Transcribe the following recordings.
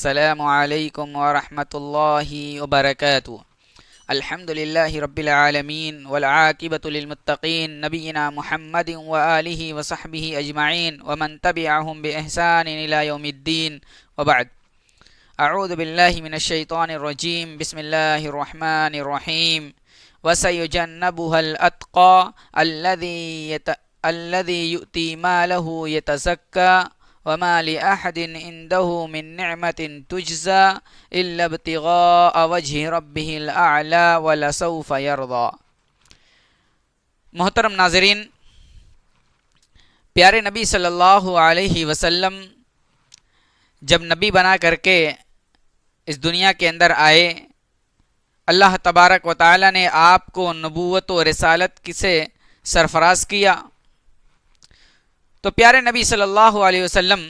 السلام علیکم ورحمۃ اللہ وبرکاتہ۔ الحمد للہ رب العالمین والعاقبۃ للمتقین نبینا محمد وآلہ وصحبہ اجمعین ومن تبعہم بإحسان الی یوم الدین وبعد۔ اعوذ باللہ من الشیطان الرجیم، بسم اللہ الرحمن الرحیم۔ وسیجنبها الاتقى الذی یؤتی مالہ یتزکی وما لأحد عنده من نعمة تجزى إلا ابتغاء وجه ربه الأعلى ولسوف يرضى۔ محترم ناظرین، پیارے نبی صلی اللہ علیہ وسلم جب نبی بنا کر کے اس دنیا کے اندر آئے، اللہ تبارک و تعالی نے آپ کو نبوت و رسالت سے سرفراز کیا، تو پیارے نبی صلی اللہ علیہ وسلم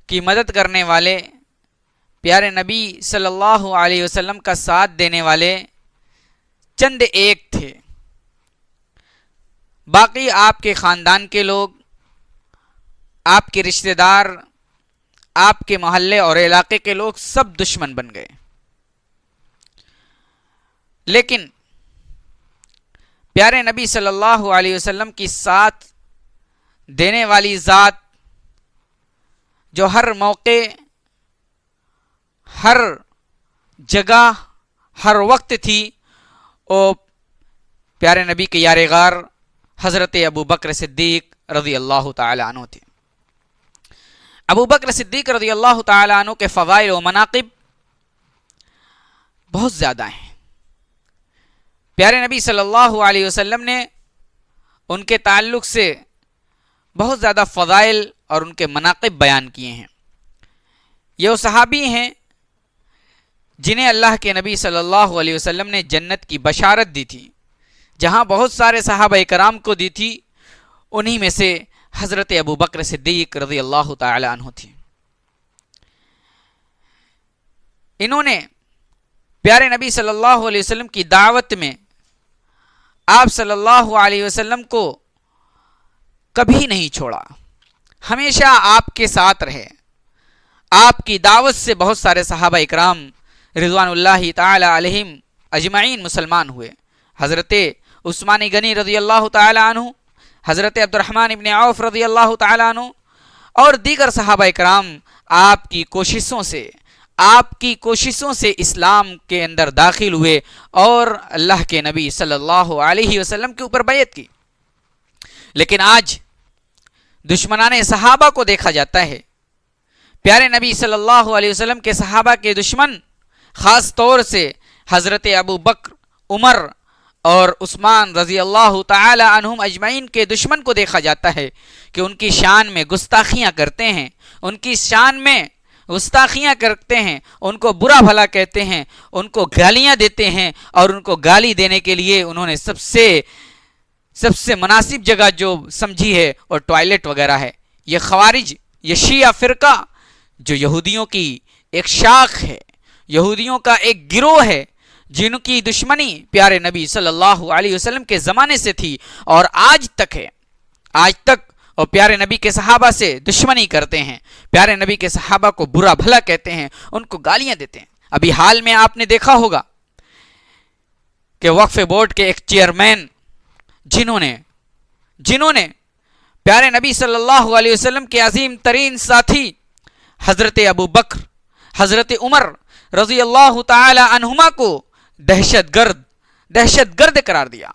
کی مدد کرنے والے، پیارے نبی صلی اللہ علیہ وسلم کا ساتھ دینے والے چند ایک تھے۔ باقی آپ کے خاندان کے لوگ، آپ کے رشتہ دار، آپ کے محلے اور علاقے کے لوگ سب دشمن بن گئے۔ لیکن پیارے نبی صلی اللہ علیہ وسلم کی ساتھ دینے والی ذات جو ہر موقع، ہر جگہ، ہر وقت تھی، وہ پیارے نبی کے یار غار حضرت ابو بکر صدیق رضی اللہ تعالی عنہ تھے۔ ابو بکر صدیق رضی اللہ تعالی عنہ کے فضائل و مناقب بہت زیادہ ہیں۔ پیارے نبی صلی اللہ علیہ وسلم نے ان کے تعلق سے بہت زیادہ فضائل اور ان کے مناقب بیان کیے ہیں۔ یہ وہ صحابی ہیں جنہیں اللہ کے نبی صلی اللہ علیہ وسلم نے جنت کی بشارت دی تھی، جہاں بہت سارے صحابہ کرام کو دی تھی، انہی میں سے حضرت ابو بکر صدیق رضی اللہ تعالی عنہ تھی۔ انہوں نے پیارے نبی صلی اللہ علیہ وسلم کی دعوت میں آپ صلی اللہ علیہ وسلم کو کبھی نہیں چھوڑا، ہمیشہ آپ کے ساتھ رہے۔ آپ کی دعوت سے بہت سارے صحابہ اکرام رضوان اللہ تعالی علیہم اجمعین مسلمان ہوئے۔ حضرت عثمان غنی رضی اللہ تعالی عنہ، حضرت عبد الرحمن بن عوف رضی اللہ تعالی عنہ اور دیگر صحابہ اکرام آپ کی کوششوں سے اسلام کے اندر داخل ہوئے اور اللہ کے نبی صلی اللہ علیہ وسلم کے اوپر بیعت کی۔ لیکن آج دشمنان صحابہ کو دیکھا جاتا ہے، پیارے نبی صلی اللہ علیہ وسلم کے صحابہ کے دشمن، خاص طور سے حضرت ابو بکر، عمر اور عثمان رضی اللہ تعالی عنہم اجمعین کے دشمن کو دیکھا جاتا ہے کہ ان کی شان میں گستاخیاں کرتے ہیں، ان کو برا بھلا کہتے ہیں، ان کو گالیاں دیتے ہیں، اور ان کو گالی دینے کے لیے انہوں نے سب سے مناسب جگہ جو سمجھی ہے اور ٹوائلٹ وغیرہ ہے۔ یہ خوارج، یہ شیعہ فرقہ جو یہودیوں کی ایک شاخ ہے، یہودیوں کا ایک گروہ ہے، جن کی دشمنی پیارے نبی صلی اللہ علیہ وسلم کے زمانے سے تھی اور آج تک ہے۔ آج تک اور پیارے نبی کے صحابہ سے دشمنی کرتے ہیں، پیارے نبی کے صحابہ کو برا بھلا کہتے ہیں، ان کو گالیاں دیتے ہیں۔ ابھی حال میں آپ نے دیکھا ہوگا کہ وقف بورڈ کے ایک چیئرمین جنہوں نے پیارے نبی صلی اللہ علیہ وسلم کے عظیم ترین ساتھی حضرت ابو بکر، حضرت عمر رضی اللہ تعالی عنہما کو دہشت گرد قرار دیا،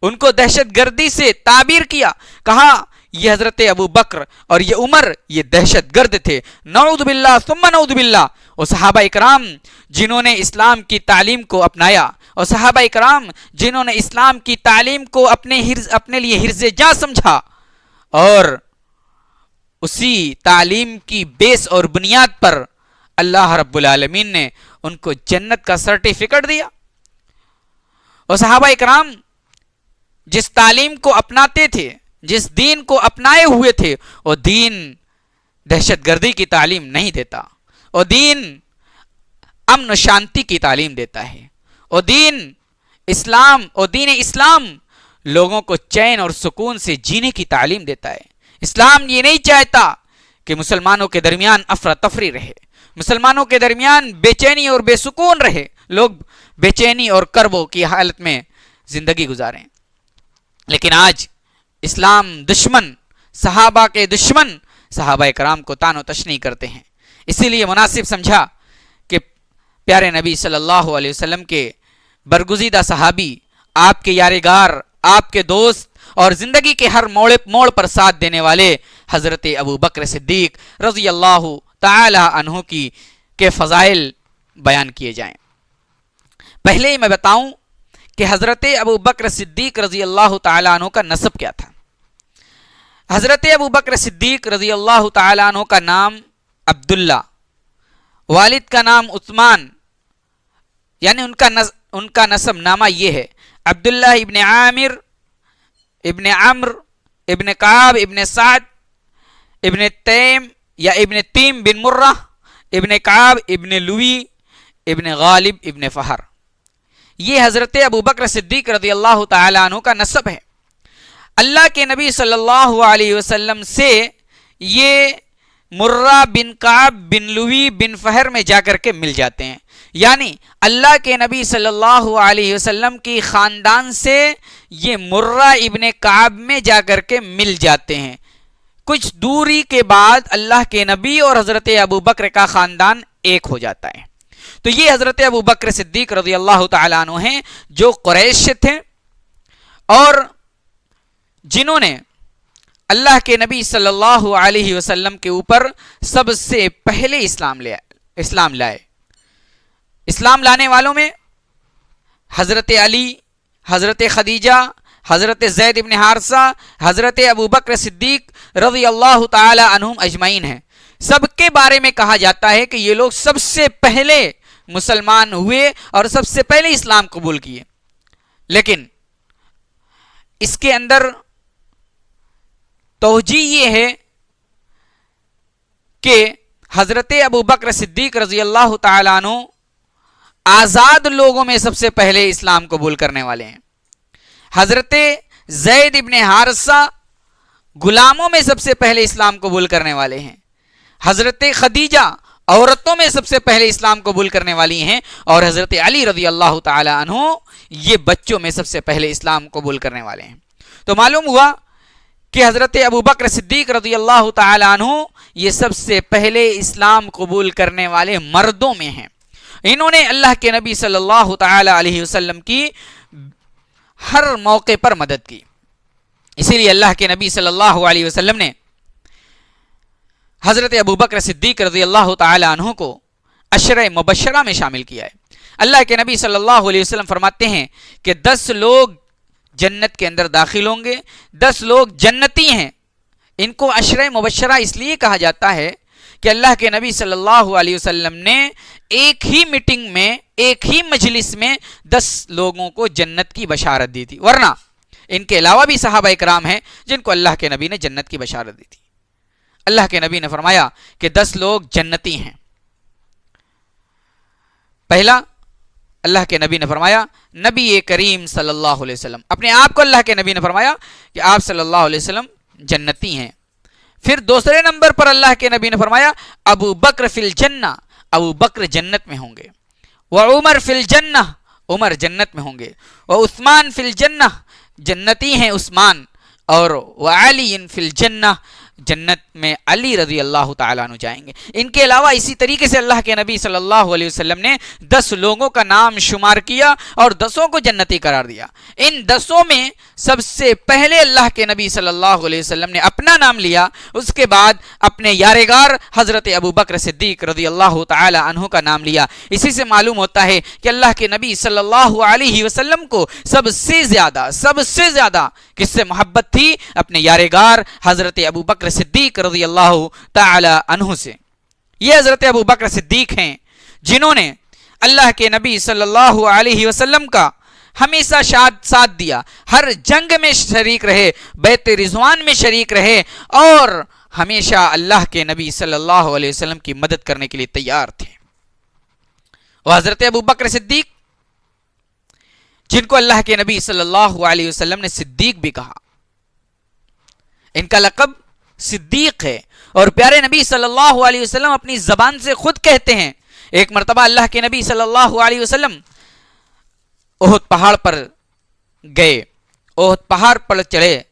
ان کو دہشت گردی سے تعبیر کیا، کہا یہ حضرت ابو بکر اور یہ عمر یہ دہشت گرد تھے۔ نعوذ باللہ ثم نعوذ باللہ۔ اور صحابہ اکرام جنہوں نے اسلام کی تعلیم کو اپنایا، اور صحابہ اکرام جنہوں نے اسلام کی تعلیم کو اپنے لیے حرز جاں سمجھا، اور اسی تعلیم کی بیس اور بنیاد پر اللہ رب العالمین نے ان کو جنت کا سرٹیفکیٹ دیا۔ اور صحابہ اکرام جس تعلیم کو اپناتے تھے، جس دین کو اپنائے ہوئے تھے، وہ دین دہشت گردی کی تعلیم نہیں دیتا، وہ دین امن و شانتی کی تعلیم دیتا ہے، وہ دین اسلام لوگوں کو چین اور سکون سے جینے کی تعلیم دیتا ہے۔ اسلام یہ نہیں چاہتا کہ مسلمانوں کے درمیان افراتفری رہے، مسلمانوں کے درمیان بے چینی اور بے سکون رہے، لوگ بے چینی اور کربوں کی حالت میں زندگی گزاریں۔ لیکن آج اسلام دشمن، صحابہ کے دشمن صحابہ کرام کو طعن و تشنیع کرتے ہیں۔ اسی لیے مناسب سمجھا کہ پیارے نبی صلی اللہ علیہ وسلم کے برگزیدہ صحابی، آپ کے یارگار، آپ کے دوست اور زندگی کے ہر موڑ پر ساتھ دینے والے حضرت ابو بکر صدیق رضی اللہ تعالی عنہ کے فضائل بیان کیے جائیں۔ پہلے ہی میں بتاؤں کہ حضرت ابو بکر صدیق رضی اللہ تعالی عنہ کا نسب کیا تھا۔ حضرت ابو بکر صدیق رضی اللہ تعالی عنہ کا نام عبداللہ، والد کا نام عثمان، یعنی ان کا نسب نامہ یہ ہے: عبداللہ ابن عامر ابن عمر ابن کعب ابن سعد ابن تیم یا ابن تیم بن مرہ ابن کعب ابن لوی ابن غالب ابن فہر۔ یہ حضرت ابو بکر صدیق رضی اللہ تعالی عنہ کا نسب ہے۔ اللہ کے نبی صلی اللہ علیہ وسلم سے یہ مرہ بن کعب بن لوی بن فہر میں جا کر کے مل جاتے ہیں، یعنی اللہ کے نبی صلی اللہ علیہ وسلم کی خاندان سے یہ مرہ ابن کعب میں جا کر کے مل جاتے ہیں۔ کچھ دوری کے بعد اللہ کے نبی اور حضرت ابو بکر کا خاندان ایک ہو جاتا ہے۔ تو یہ حضرت ابو بکر صدیق رضی اللہ تعالیٰ عنہ ہیں جو قریش سے تھے اور جنہوں نے اللہ کے نبی صلی اللہ علیہ وسلم کے اوپر سب سے پہلے اسلام لائے۔ اسلام لانے والوں میں حضرت علی، حضرت خدیجہ، حضرت زید بن حارثہ، حضرت ابو بکر صدیق رضی اللہ تعالی عنہم اجمعین ہیں۔ سب کے بارے میں کہا جاتا ہے کہ یہ لوگ سب سے پہلے مسلمان ہوئے اور سب سے پہلے اسلام قبول کیے۔ لیکن اس کے اندر توجیہ یہ ہے کہ حضرت ابو بکر صدیق رضی اللہ تعالی عنہ آزاد لوگوں میں سب سے پہلے اسلام قبول کرنے والے ہیں۔ حضرت زید ابن حارثہ غلاموں میں سب سے پہلے اسلام قبول کرنے والے ہیں۔ حضرت خدیجہ عورتوں میں سب سے پہلے اسلام قبول کرنے والی ہیں، اور حضرت علی رضی اللہ تعالی عنہ یہ بچوں میں سب سے پہلے اسلام قبول کرنے والے ہیں۔ تو معلوم ہوا کہ حضرت ابو بکر صدیق رضی اللہ تعالی عنہ یہ سب سے پہلے اسلام قبول کرنے والے مردوں میں ہیں۔ انہوں نے اللہ کے نبی صلی اللہ تعالی علیہ وسلم کی ہر موقع پر مدد کی۔ اسی لیے اللہ کے نبی صلی اللہ علیہ وسلم نے حضرت ابو بکر صدیق رضی اللہ تعالی عنہ کو عشرہ مبشرہ میں شامل کیا ہے۔ اللہ کے نبی صلی اللہ علیہ وسلم فرماتے ہیں کہ 10 لوگ جنت کے اندر داخل ہوں گے، 10 لوگ جنتی ہیں۔ ان کو عشرہ مبشرہ اس لیے کہا جاتا ہے کہ اللہ کے نبی صلی اللہ علیہ وسلم نے ایک ہی میٹنگ میں، ایک ہی مجلس میں 10 لوگوں کو جنت کی بشارت دی تھی، ورنہ ان کے علاوہ بھی صحابہ اکرام ہیں جن کو اللہ کے نبی نے جنت کی بشارت دی تھی۔ اللہ کے نبی نے فرمایا کہ 10 لوگ جنتی ہیں۔ پہلا، اللہ کے نبی نے فرمایا نبی کریم صلی اللہ علیہ وسلم، اپنے آپ کو اللہ کے نبی نے فرمایا کہ آپ صلی اللہ علیہ وسلم جنتی ہیں۔ پھر دوسرے نمبر پر اللہ کے نبی نے فرمایا ابو بکر فی الجنہ، ابو بکر جنت میں ہوں گے، وعمر فی الجنہ، عمر جنت میں ہوں گے، وعثمان فی الجنہ، جنتی ہیں عثمان، اور وعلی فی الجنہ، جنت میں علی رضی اللہ تعالیٰ عنہ جائیں گے۔ ان کے علاوہ اسی طریقے سے اللہ کے نبی صلی اللہ علیہ وسلم نے 10 لوگوں کا نام شمار کیا اور 10 کو جنتی قرار دیا۔ ان 10 میں سب سے پہلے اللہ کے نبی صلی اللہ علیہ وسلم نے اپنا نام لیا، اس کے بعد اپنے یارگار حضرت ابو بکر صدیق رضی اللہ تعالی عنہ کا نام لیا۔ اسی سے معلوم ہوتا ہے کہ اللہ کے نبی صلی اللہ علیہ وسلم کو سب سے زیادہ کس سے محبت تھی؟ اپنے یارگار حضرت ابو بکر صدیق رضی اللہ تعالی عنہ سے۔ یہ حضرت ابو بکر صدیق ہیں جنہوں نے اللہ کے نبی صلی اللہ علیہ وسلم کا ہمیشہ ساتھ دیا، ہر جنگ میں شریک رہے، بیعت رضوان میں شریک رہے، اور ہمیشہ اللہ کے نبی صلی اللہ علیہ وسلم کی مدد کرنے کے لیے تیار تھے۔ وہ حضرت ابو بکر صدیق جن کو اللہ کے نبی صلی اللہ علیہ وسلم نے صدیق بھی کہا، ان کا لقب صدیق ہے، اور پیارے نبی صلی اللہ علیہ وسلم اپنی زبان سے خود کہتے ہیں، ایک مرتبہ اللہ کے نبی صلی اللہ علیہ وسلم احد پہاڑ پر گئے، احد پہاڑ پر چڑھے،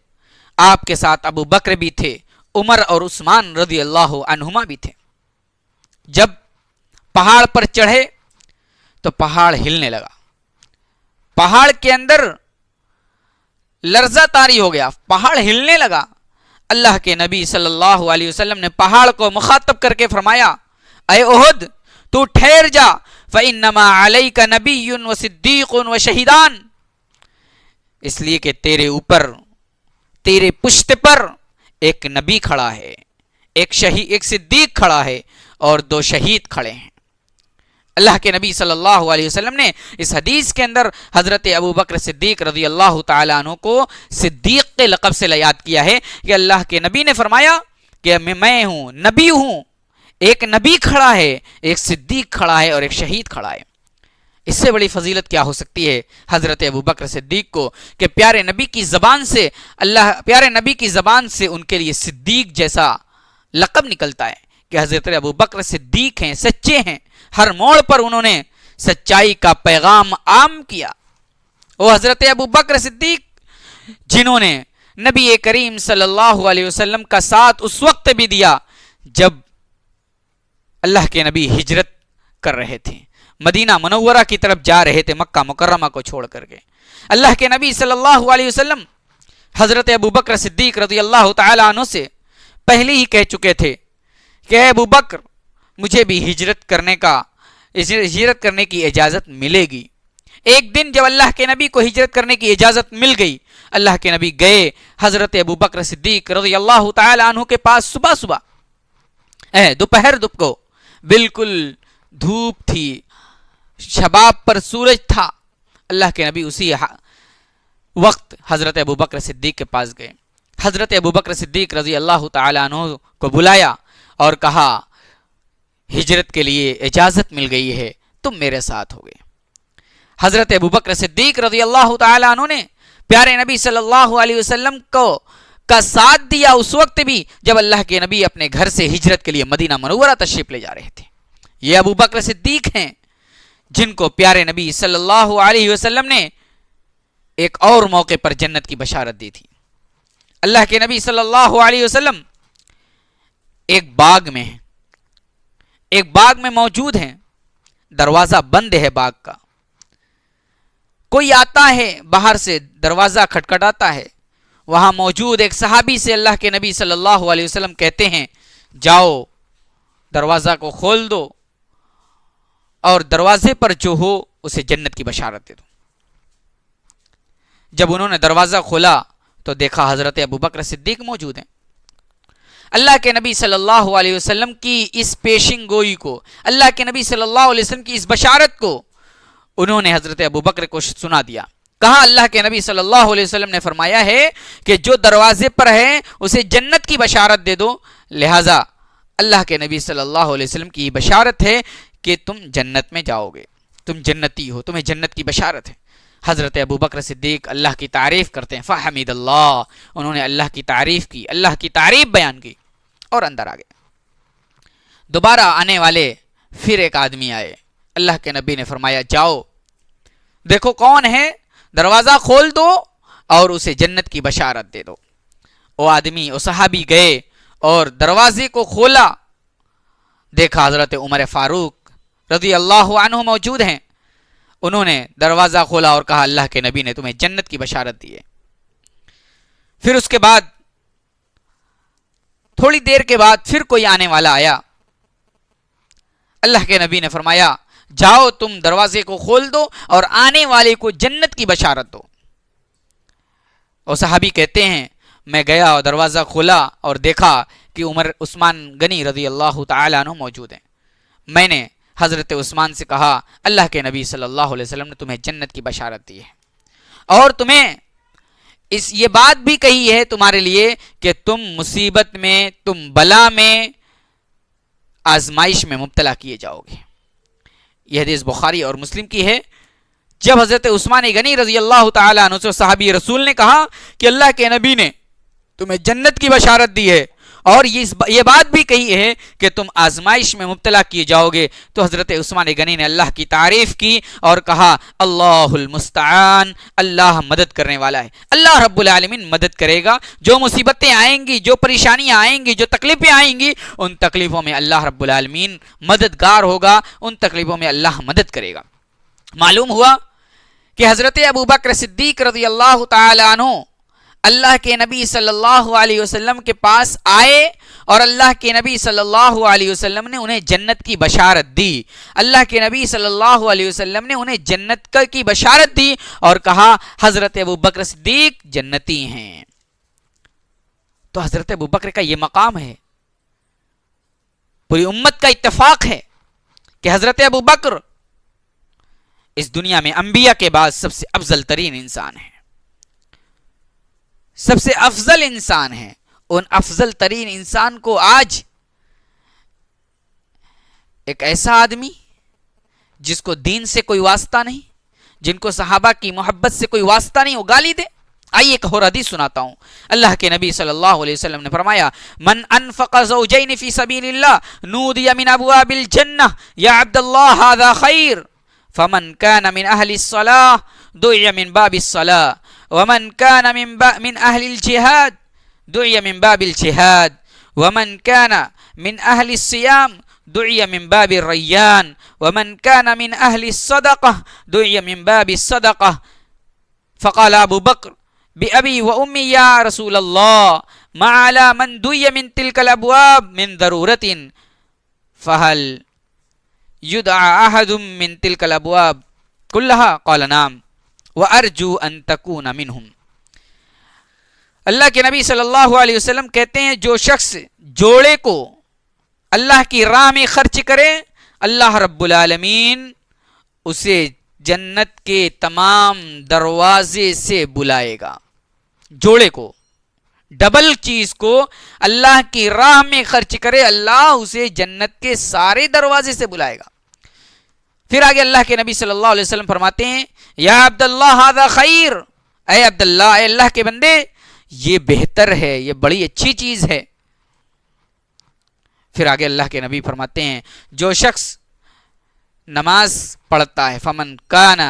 آپ کے ساتھ ابو بکر بھی تھے، عمر اور عثمان رضی اللہ عنہما بھی تھے۔ جب پہاڑ پر چڑھے تو پہاڑ ہلنے لگا، پہاڑ کے اندر لرزہ طاری ہو گیا، پہاڑ ہلنے لگا۔ اللہ کے نبی صلی اللہ علیہ وسلم نے پہاڑ کو مخاطب کر کے فرمایا، اے احد تو ٹھہر جا، فَإِنَّمَا عَلَيْكَ نَبِيٌّ وَصِدِّيقٌ وَشَهِدَانٌ، اس لیے کہ تیرے اوپر، تیرے پشت پر ایک نبی کھڑا ہے، ایک صدیق کھڑا ہے اور 2 شہید کھڑے ہیں۔ اللہ کے نبی صلی اللہ علیہ وسلم نے اس حدیث کے اندر حضرت ابو بکر صدیق رضی اللہ تعالیٰ عنہ کو صدیق کے لقب سے یاد کیا ہے کہ اللہ کے نبی نے فرمایا کہ میں ہوں، نبی ہوں، ایک نبی کھڑا ہے، ایک صدیق کھڑا ہے اور ایک شہید کھڑا ہے۔ اس سے بڑی فضیلت کیا ہو سکتی ہے حضرت ابو بکر صدیق کو کہ پیارے نبی کی زبان سے، پیارے نبی کی زبان سے ان کے لیے صدیق جیسا لقب نکلتا ہے کہ حضرت ابو بکر صدیق ہیں، سچے ہیں، ہر موڑ پر انہوں نے سچائی کا پیغام عام کیا۔ وہ حضرت ابو بکر صدیق جنہوں نے نبی کریم صلی اللہ علیہ وسلم کا ساتھ اس وقت بھی دیا جب اللہ کے نبی ہجرت کر رہے تھے، مدینہ منورہ کی طرف جا رہے تھے، مکہ مکرمہ کو چھوڑ کر کے۔ اللہ کے نبی صلی اللہ علیہ وسلم حضرت ابو بکر صدیق رضی اللہ تعالیٰ عنہ سے پہلے ہی کہہ چکے تھے کہ اے ابو بکر مجھے بھی ہجرت کرنے کی اجازت ملے گی۔ ایک دن جب اللہ کے نبی کو ہجرت کرنے کی اجازت مل گئی، اللہ کے نبی گئے حضرت ابو بکر صدیق رضی اللہ تعالیٰ عنہ کے پاس صبح دوپہر کو بالکل دھوپ تھی، شباب پر سورج تھا۔ اللہ کے نبی اسی وقت حضرت ابو بکر صدیق کے پاس گئے، حضرت ابو بکر صدیق رضی اللہ تعالیٰ عنہ کو بلایا اور کہا ہجرت کے لیے اجازت مل گئی ہے، تم میرے ساتھ ہو گئے۔ حضرت ابو بکر صدیق رضی اللہ تعالیٰ عنہ نے پیارے نبی صلی اللہ علیہ وسلم کا ساتھ دیا اس وقت بھی جب اللہ کے نبی اپنے گھر سے ہجرت کے لیے مدینہ منورہ تشریف لے جا رہے تھے۔ یہ ابو بکر صدیق ہیں جن کو پیارے نبی صلی اللہ علیہ وسلم نے ایک اور موقع پر جنت کی بشارت دی تھی۔ اللہ کے نبی صلی اللہ علیہ وسلم ایک باغ میں موجود ہیں، دروازہ بند ہے باغ کا، کوئی آتا ہے باہر سے، دروازہ کھٹکھٹاتا ہے، وہاں موجود ایک صحابی سے اللہ کے نبی صلی اللہ علیہ وسلم کہتے ہیں جاؤ دروازہ کو کھول دو اور دروازے پر جو ہو اسے جنت کی بشارت دے دو۔ جب انہوں نے دروازہ کھولا تو دیکھا حضرت ابو بکر صدیق موجود ہیں۔ اللہ کے نبی صلی اللہ علیہ وسلم کی اس پیشن گوئی کو، اللہ کے نبی صلی اللہ علیہ وسلم کی اس بشارت کو انہوں نے حضرت ابو بکر کو سنا دیا۔ کہا اللہ کے نبی صلی اللہ علیہ وسلم نے فرمایا ہے کہ جو دروازے پر ہے اسے جنت کی بشارت دے دو، لہذا اللہ کے نبی صلی اللہ علیہ وسلم کی بشارت ہے کہ تم جنت میں جاؤ گے، تم جنتی ہو، تمہیں جنت کی بشارت ہے۔ حضرت ابو بکر صدیق اللہ کی تعریف کرتے ہیں، فحمد اللہ، انہوں نے اللہ کی تعریف کی، اللہ کی تعریف بیان کی اور اندر آ گئے۔ دوبارہ آنے والے پھر ایک آدمی آئے، اللہ کے نبی نے فرمایا جاؤ دیکھو کون ہے، دروازہ کھول دو اور اسے جنت کی بشارت دے دو۔ وہ آدمی، وہ صحابی گئے اور دروازے کو کھولا، دیکھا حضرت عمر فاروق رضی اللہ عنہ موجود ہیں۔ انہوں نے دروازہ کھولا اور کہا اللہ کے نبی نے تمہیں جنت کی بشارت دی ہے۔ پھر اس کے بعد تھوڑی دیر کے بعد پھر کوئی آنے والا آیا، اللہ کے نبی نے فرمایا جاؤ تم دروازے کو کھول دو اور آنے والے کو جنت کی بشارت دو۔ اور صحابی کہتے ہیں میں گیا اور دروازہ کھولا اور دیکھا کہ عثمان غنی رضی اللہ تعالیٰ عنہ موجود ہیں۔ میں نے حضرت عثمان سے کہا اللہ کے نبی صلی اللہ علیہ وسلم نے تمہیں جنت کی بشارت دی ہے اور تمہیں یہ بات بھی کہی ہے تمہارے لیے کہ تم مصیبت میں، تم بلا میں، آزمائش میں مبتلا کیے جاؤ گے۔ یہ حدیث بخاری اور مسلم کی ہے۔ جب حضرت عثمان غنی رضی اللہ تعالیٰ عنہ سے صحابی رسول نے کہا کہ اللہ کے نبی نے تمہیں جنت کی بشارت دی ہے اور یہ بات بھی کہی ہے کہ تم آزمائش میں مبتلا کیے جاؤ گے. تو حضرت عثمان غنی نے اللہ کی تعریف کی اور کہا اللہ المستعان، اللہ مدد کرنے والا ہے. اللہ رب العالمین مدد کرے گا. جو مصیبتیں آئیں گی، جو پریشانیاں آئیں گی، جو تکلیفیں آئیں گی، ان تکلیفوں میں اللہ رب العالمین مددگار ہوگا، ان تکلیفوں میں اللہ مدد کرے گا. معلوم ہوا کہ حضرت ابوبکر صدیق رضی اللہ تعالی عنہ اللہ کے نبی صلی اللہ علیہ وسلم کے پاس آئے اور اللہ کے نبی صلی اللہ علیہ وسلم نے انہیں جنت کی بشارت دی. اللہ کے نبی صلی اللہ علیہ وسلم نے انہیں جنت کی بشارت دی اور کہا حضرت ابوبکر صدیق جنتی ہیں. تو حضرت ابوبکر کا یہ مقام ہے، پوری امت کا اتفاق ہے کہ حضرت ابوبکر اس دنیا میں انبیاء کے بعد سب سے افضل ترین انسان ہے، سب سے افضل انسان ہے. ان افضل ترین انسان کو آج ایک ایسا آدمی جس کو دین سے کوئی واسطہ نہیں، جن کو صحابہ کی محبت سے کوئی واسطہ نہیں، وہ گالی دے. آئیے ایک اور حدیث سناتا ہوں. اللہ کے نبی صلی اللہ علیہ وسلم نے فرمایا من انفق زوجین فی سبیل اللہ نودی من ابواب الجنہ یا عبداللہ ھذا خیر فمن كان من اہل الصلاة دعی من باب الصلاة ومن كان من اہل الجہاد دعی من باب الجہاد ومن كان من اہل الصیام دعی من باب الریان ومن كان من اہل الصدقہ دعی من باب الصدقہ. فقال ابو بکر بأبی و امی یا رسول اللہ ما علی من دعی من تلک الابواب من ضرورت فهل يدعى احد من تلك الابواب كلها قال نعم وارجو ان تكون منهم. اللہ کے نبی صلی اللہ علیہ وسلم کہتے ہیں جو شخص جوڑے کو اللہ کی راہ میں خرچ کرے اللہ رب العالمین اسے جنت کے تمام دروازے سے بلائے گا. جوڑے کو، ڈبل چیز کو اللہ کی راہ میں خرچ کرے اللہ اسے جنت کے سارے دروازے سے بلائے گا. پھر آگے اللہ کے نبی صلی اللہ علیہ وسلم فرماتے ہیں یا عبداللہ ھذا خیر، اے عبداللہ، اے اللہ کے بندے یہ بہتر ہے، یہ بڑی اچھی چیز ہے. پھر آگے اللہ کے نبی فرماتے ہیں جو شخص نماز پڑھتا ہے فمن کان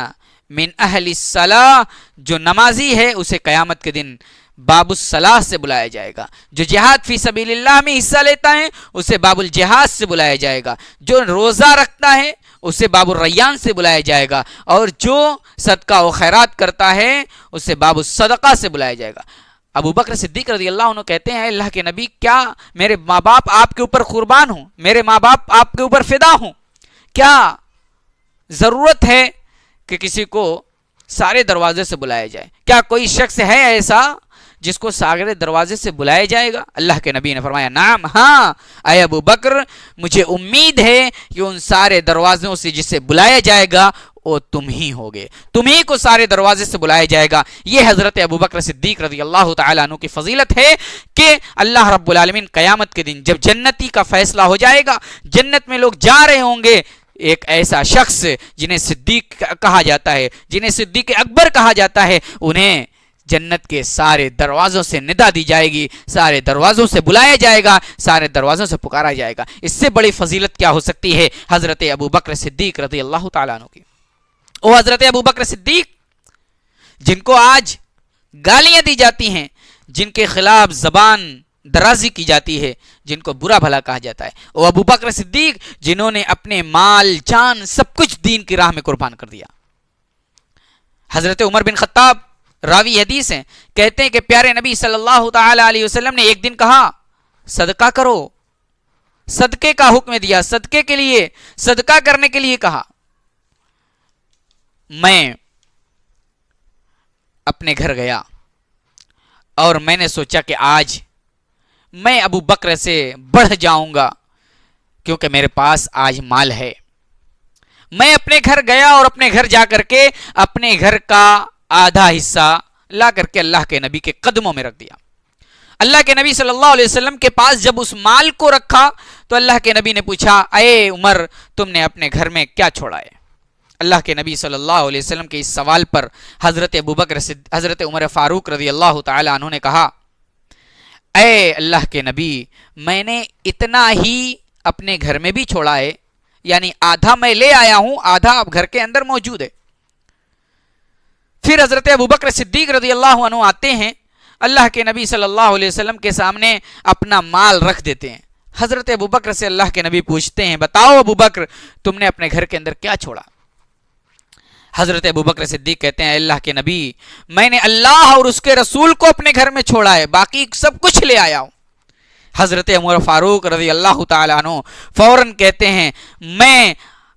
من اہل الصلاۃ، جو نمازی ہے اسے قیامت کے دن باب الصلاح سے بلایا جائے گا. جو جہاد فی سبیل اللہ میں حصہ لیتا ہے اسے باب الجہاد سے بلایا جائے گا. جو روزہ رکھتا ہے اسے باب الریان سے بلایا جائے گا. اور جو صدقہ و خیرات کرتا ہے اسے باب الصدقہ سے بلایا جائے گا. ابو بکر صدیق رضی اللہ عنہ کہتے ہیں اللہ کے نبی کیا میرے ماں باپ آپ کے اوپر قربان ہوں، میرے ماں باپ آپ کے اوپر فدا ہوں، کیا ضرورت ہے کہ کسی کو سارے دروازے سے بلایا جائے؟ کیا کوئی شخص ہے ایسا جس کو سارے دروازے سے بلایا جائے گا؟ اللہ کے نبی نے فرمایا نعم، ہاں اے ابو بکر مجھے امید ہے کہ ان سارے دروازوں سے جسے بلایا جائے گا وہ تم ہی ہوگے، تمہیں کو سارے دروازے سے بلایا جائے گا. یہ حضرت ابوبکر صدیق رضی اللہ تعالیٰ عنہ کی فضیلت ہے کہ اللہ رب العالمین قیامت کے دن جب جنتی کا فیصلہ ہو جائے گا، جنت میں لوگ جا رہے ہوں گے، ایک ایسا شخص جنہیں صدیق کہا جاتا ہے، جنہیں صدیق اکبر کہا جاتا ہے، انہیں جنت کے سارے دروازوں سے ندا دی جائے گی، سارے دروازوں سے بلایا جائے گا، سارے دروازوں سے پکارا جائے گا. اس سے بڑی فضیلت کیا ہو سکتی ہے حضرت ابوبکر صدیق رضی اللہ تعالیٰ عنہ کی. وہ حضرت ابوبکر صدیق جن کو آج گالیاں دی جاتی ہیں، جن کے خلاف زبان درازی کی جاتی ہے، جن کو برا بھلا کہا جاتا ہے، وہ ابوبکر صدیق جنہوں نے اپنے مال جان سب کچھ دین کی راہ میں قربان کر دیا. حضرت عمر بن خطاب راوی حدیث ہیں، کہتے ہیں کہ پیارے نبی صلی اللہ تعالی علیہ وسلم نے ایک دن کہا صدقہ کرو، صدقے کا حکم دیا، صدقے کے لیے، صدقہ کرنے کے لیے کہا. میں اپنے گھر گیا اور میں نے سوچا کہ آج میں ابو بکر سے بڑھ جاؤں گا کیونکہ میرے پاس آج مال ہے. میں اپنے گھر گیا اور اپنے گھر جا کر کے اپنے گھر کا آدھا حصہ لا کر کے اللہ کے نبی کے قدموں میں رکھ دیا. اللہ کے نبی صلی اللہ علیہ وسلم کے پاس جب اس مال کو رکھا تو اللہ کے نبی نے پوچھا اے عمر تم نے اپنے گھر میں کیا چھوڑا ہے؟ اللہ کے نبی صلی اللہ علیہ وسلم کے اس سوال پر حضرت عمر فاروق رضی اللہ تعالی عنہ نے کہا اے اللہ کے نبی، میں نے اتنا ہی اپنے گھر میں بھی چھوڑا ہے، یعنی آدھا میں لے آیا ہوں، آدھا اب گھر کے اندر موجود ہے۔ پھر حضرت ابوبکر صدیق رضی اللہ عنہ آتے ہیں، اللہ کے نبی صلی اللہ علیہ وسلم کے سامنے اپنا مال رکھ دیتے ہیں۔ حضرت ابوبکر سے اللہ کے نبی پوچھتے ہیں، بتاؤ ابوبکر تم نے اپنے گھر کے اندر کیا چھوڑا؟ حضرت ابوبکر صدیق کہتے ہیں، اللہ کے نبی، میں نے اللہ اور اس کے رسول کو اپنے گھر میں چھوڑا ہے، باقی سب کچھ لے آیا ہوں۔ حضرت عمر فاروق رضی اللہ تعالیٰ عنہ فوراً کہتے ہیں، میں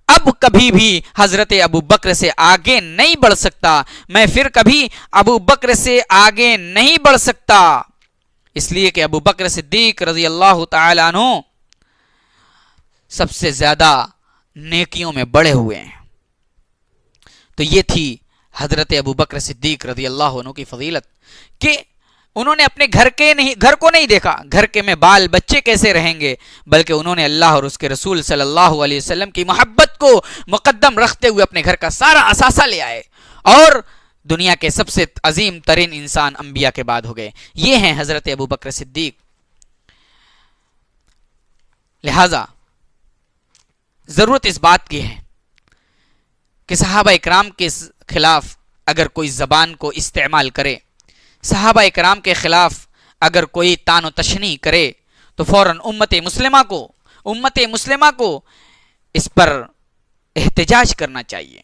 اب کبھی بھی حضرت ابوبکر سے آگے نہیں بڑھ سکتا، میں پھر کبھی ابوبکر سے آگے نہیں بڑھ سکتا، اس لیے کہ ابوبکر صدیق رضی اللہ تعالیٰ عنہ سب سے زیادہ نیکیوں میں بڑھے ہوئے ہیں۔ تو یہ تھی حضرت ابوبکر صدیق رضی اللہ عنہ کی فضیلت کہ انہوں نے اپنے گھر کو نہیں دیکھا، گھر کے میں بال بچے کیسے رہیں گے، بلکہ انہوں نے اللہ اور اس کے رسول صلی اللہ علیہ وسلم کی محبت کو مقدم رکھتے ہوئے اپنے گھر کا سارا اثاثہ لے آئے اور دنیا کے سب سے عظیم ترین انسان انبیاء کے بعد ہو گئے۔ یہ ہیں حضرت ابوبکر صدیق۔ لہذا ضرورت اس بات کی ہے کہ صحابہ اکرام کے خلاف اگر کوئی زبان کو استعمال کرے، صحابہ اکرام کے خلاف اگر کوئی تان و تشنیع کرے، تو فوراً امت مسلمہ کو اس پر احتجاج کرنا چاہیے،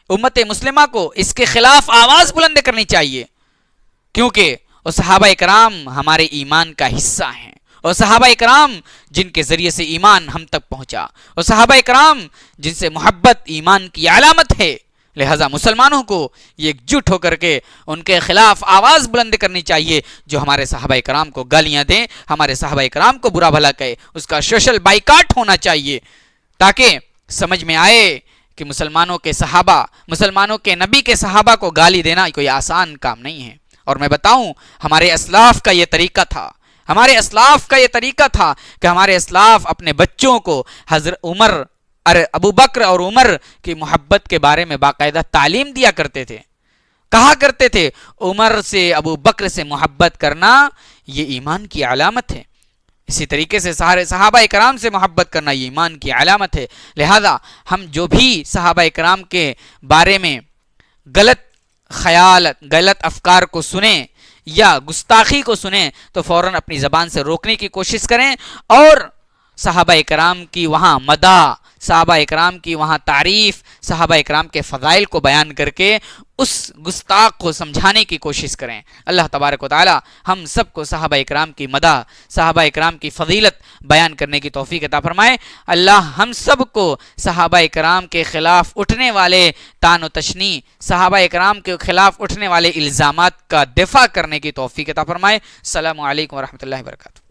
امت مسلمہ کو اس کے خلاف آواز بلند کرنی چاہیے، کیونکہ وہ صحابہ اکرام ہمارے ایمان کا حصہ ہیں، اور صحابہ اکرام جن کے ذریعے سے ایمان ہم تک پہنچا، اور صحابہ اکرام جن سے محبت ایمان کی علامت ہے۔ لہذا مسلمانوں کو یہ ایک جٹ ہو کر کے ان کے خلاف آواز بلند کرنی چاہیے، جو ہمارے صحابہ اکرام کو گالیاں دیں، ہمارے صحابہ اکرام کو برا بھلا کہے، اس کا سوشل بائیکاٹ ہونا چاہیے، تاکہ سمجھ میں آئے کہ مسلمانوں کے نبی کے صحابہ کو گالی دینا کوئی آسان کام نہیں ہے۔ اور میں بتاؤں، ہمارے اسلاف کا یہ طریقہ تھا کہ ہمارے اسلاف اپنے بچوں کو ابوبکر اور عمر کی محبت کے بارے میں باقاعدہ تعلیم دیا کرتے تھے، کہا کرتے تھے عمر سے ابوبکر سے محبت کرنا یہ ایمان کی علامت ہے، اسی طریقے سے سارے صحابہ اکرام سے محبت کرنا یہ ایمان کی علامت ہے۔ لہذا ہم جو بھی صحابہ اکرام کے بارے میں غلط خیالات، غلط افکار کو سنیں یا گستاخی کو سنیں، تو فوراً اپنی زبان سے روکنے کی کوشش کریں، اور صحابہ اکرام کی وہاں مدح، صحابہ اکرام کی وہاں تعریف، صحابہ اکرام کے فضائل کو بیان کر کے اس گستاخ کو سمجھانے کی کوشش کریں۔ اللہ تبارک و تعالی ہم سب کو صحابہ اکرام کی مدح، صحابہ اکرام کی فضیلت بیان کرنے کی توفیق عطا فرمائے۔ اللہ ہم سب کو صحابہ اکرام کے خلاف اٹھنے والے تان و تشنیع، صحابہ اکرام کے خلاف اٹھنے والے الزامات کا دفاع کرنے کی توفیق عطا فرمائے۔ السلام علیکم ورحمۃ اللہ وبرکاتہ۔